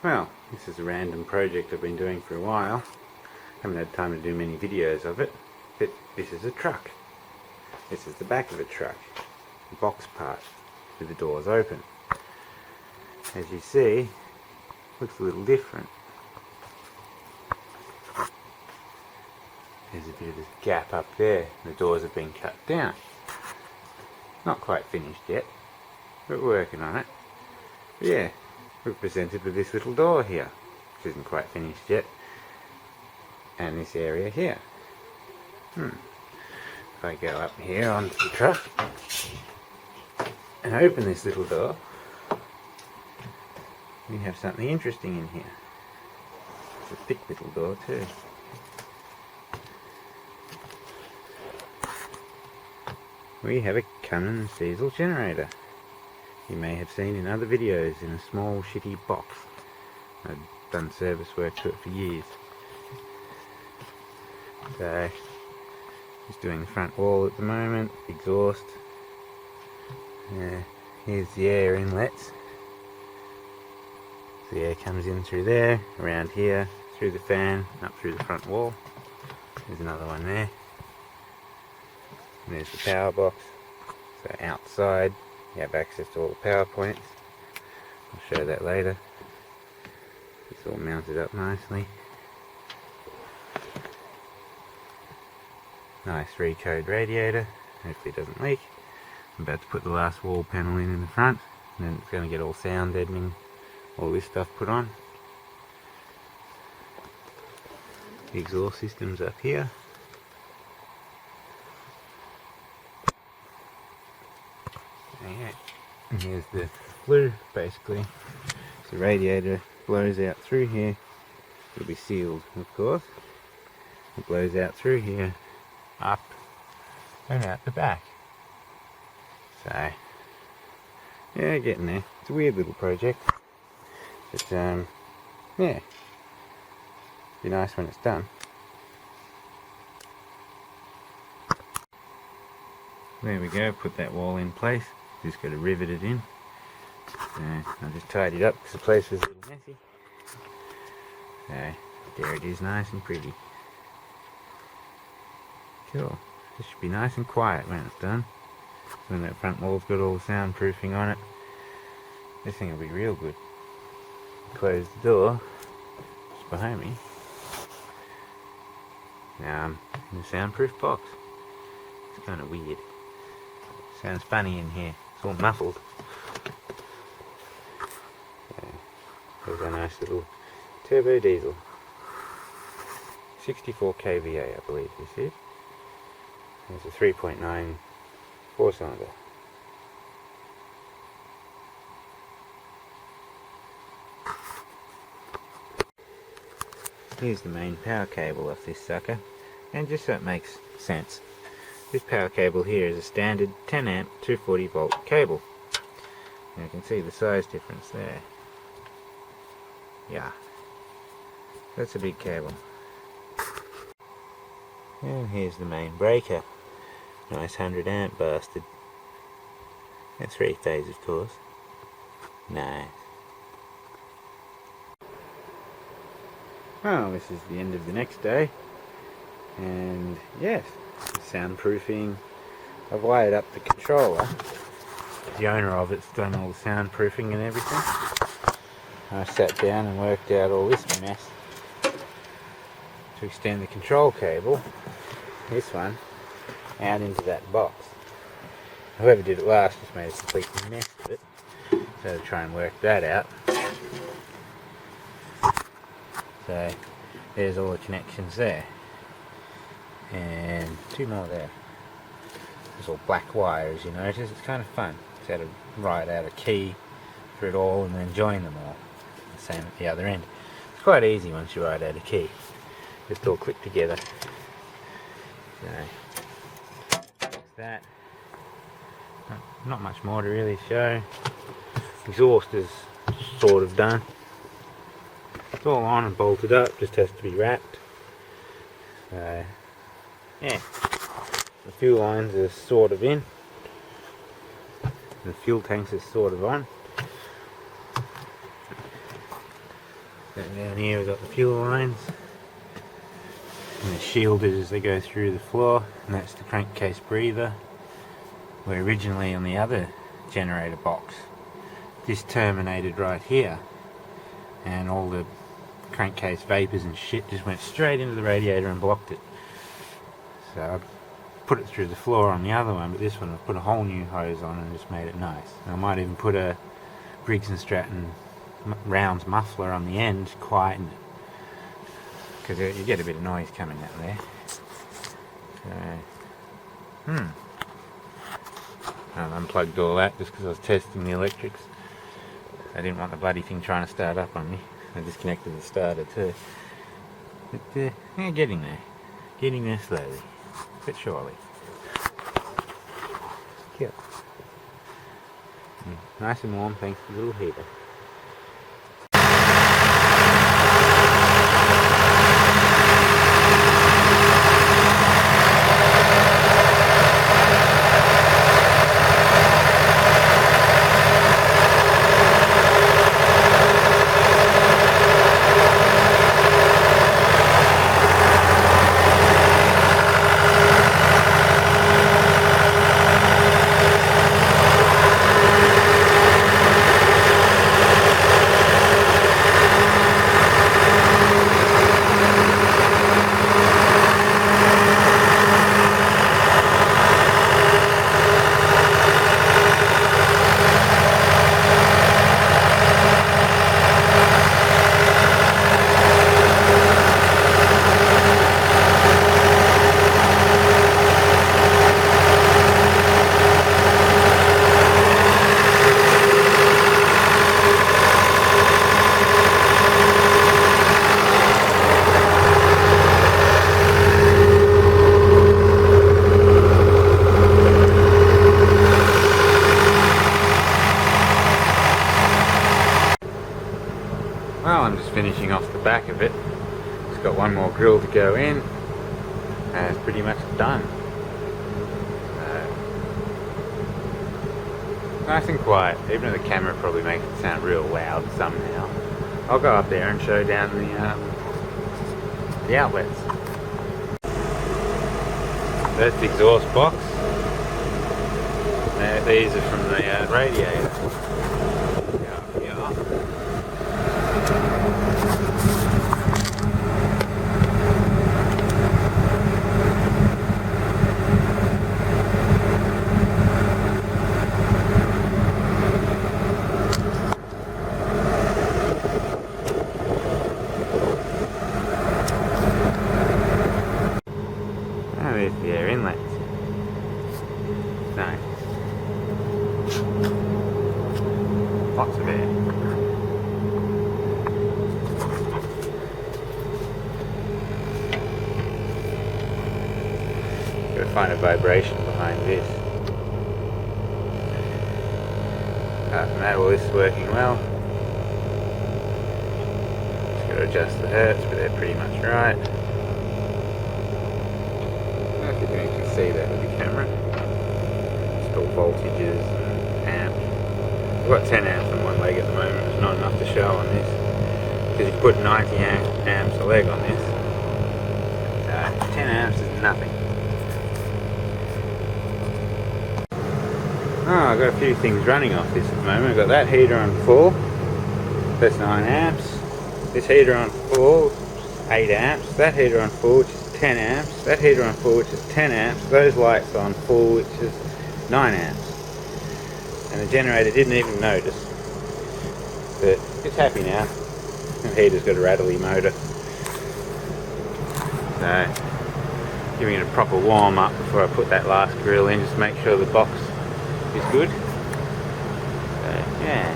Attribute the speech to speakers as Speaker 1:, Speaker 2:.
Speaker 1: Well, this is a random project I've been doing for a while. Haven't had time to do many videos of it, but this is a truck. This is the back of a truck, the box part, with the doors open. As you see, looks a little different. There's a bit of a gap up there. The doors have been cut down. Not quite finished yet, but we're working on it. But yeah, we're presented with this little door here, which isn't quite finished yet, and this area here. If I go up here onto the truck and open this little door, we have something interesting in here. It's a thick little door too. We have a Cummins diesel generator. You may have seen in other videos in a small shitty box. I've done service work to it for years. So, just doing the front wall at the moment, exhaust. Here's the air inlets. So the air comes in through there, around here, through the fan, up through the front wall. There's another one there. And there's the power box. So outside you have access to all the power points. I'll show that later. It's all mounted up nicely. Nice Recode radiator. Hopefully it doesn't leak. I'm about to put the last wall panel in the front, and then it's going to get all sound deadening, all this stuff put on. The exhaust system's up here. And here's the flue, basically. So the radiator blows out through here. It'll be sealed, of course. It blows out through here, up, and out the back. So, yeah, getting there. It's a weird little project. But, yeah. Be nice when it's done. There we go, put that wall in place. Just got to rivet it in. I just tidied it up because the place was a little messy. So there it is, nice and pretty. Cool. This should be nice and quiet when it's done. When that front wall's got all the soundproofing on it. This thing will be real good. Close the door. It's behind me. Now I'm in a soundproof box. It's kind of weird. Sounds funny in here. It's all muffled. There's a nice little turbo diesel. 64 kVA, I believe this is. It's a 3.9 4-cylinder. Here's the main power cable off this sucker, and just so it makes sense, this power cable here is a standard 10 amp 240 volt cable. And you can see the size difference there. Yeah, that's a big cable. And here's the main breaker. Nice 100 amp bastard. And 3-phase, of course. Nice. Well, this is the end of the next day. And yes, soundproofing. I've wired up the controller. The owner of it's done all the soundproofing and everything. I sat down and worked out all this mess to extend the control cable, this one, out into that box. Whoever did it last just made a complete mess of it, so to try and work that out. So there's all the connections there, and 2 more there. It's all black wire, as you notice. It's kind of fun. Just had to write out a key for it all and then join them all. Same at the other end. It's quite easy once you write out a key. Just all click together. So that's that. Not much more to really show. Exhaust is sort of done. It's all on and bolted up, just has to be wrapped. So yeah. The fuel lines are sort of in. The fuel tanks are sort of on. Then down here we've got the fuel lines, and they're shielded as they go through the floor, and that's the crankcase breather, where originally on the other generator box this terminated right here, and all the crankcase vapors and shit just went straight into the radiator and blocked it. So I put it through the floor on the other one, but this one I've put a whole new hose on and just made it nice. And I might even put a Briggs & Stratton rounds muffler on the end to quieten it, because you get a bit of noise coming out there. So, I unplugged all that just because I was testing the electrics. I didn't want the bloody thing trying to start up on me. I disconnected the starter too. But yeah, getting there. Getting there slowly, but surely. Cool. Nice and warm thanks to the little heater. Well, I'm just finishing off the back of it. It's got one more grill to go in, and it's pretty much done. Nice and quiet, even though the camera probably makes it sound real loud somehow. I'll go up there and show down the outlets. That's the exhaust box. These are from the radiator. There's the air inlet. Nice. Lots of air. Gotta find a vibration behind this. Apart from that, all this is working well. Just gotta adjust the hertz, but they're pretty much right. I don't know if you can see that with the camera. Just all voltages and amps. I've got 10 amps on one leg at the moment. It's not enough to show on this, because you put 90 amps a leg on this. 10 amps is nothing. Oh, I've got a few things running off this at the moment. I've got that heater on full. That's 9 amps. This heater on full, 8 amps. That heater on full, which is 10 amps. That heater on full, which is 10 amps. Those lights on full, which is 9 amps. And the generator didn't even notice. But it's happy now. The heater's got a rattly motor. So, giving it a proper warm up before I put that last grill in, just to make sure the box is good. So, yeah.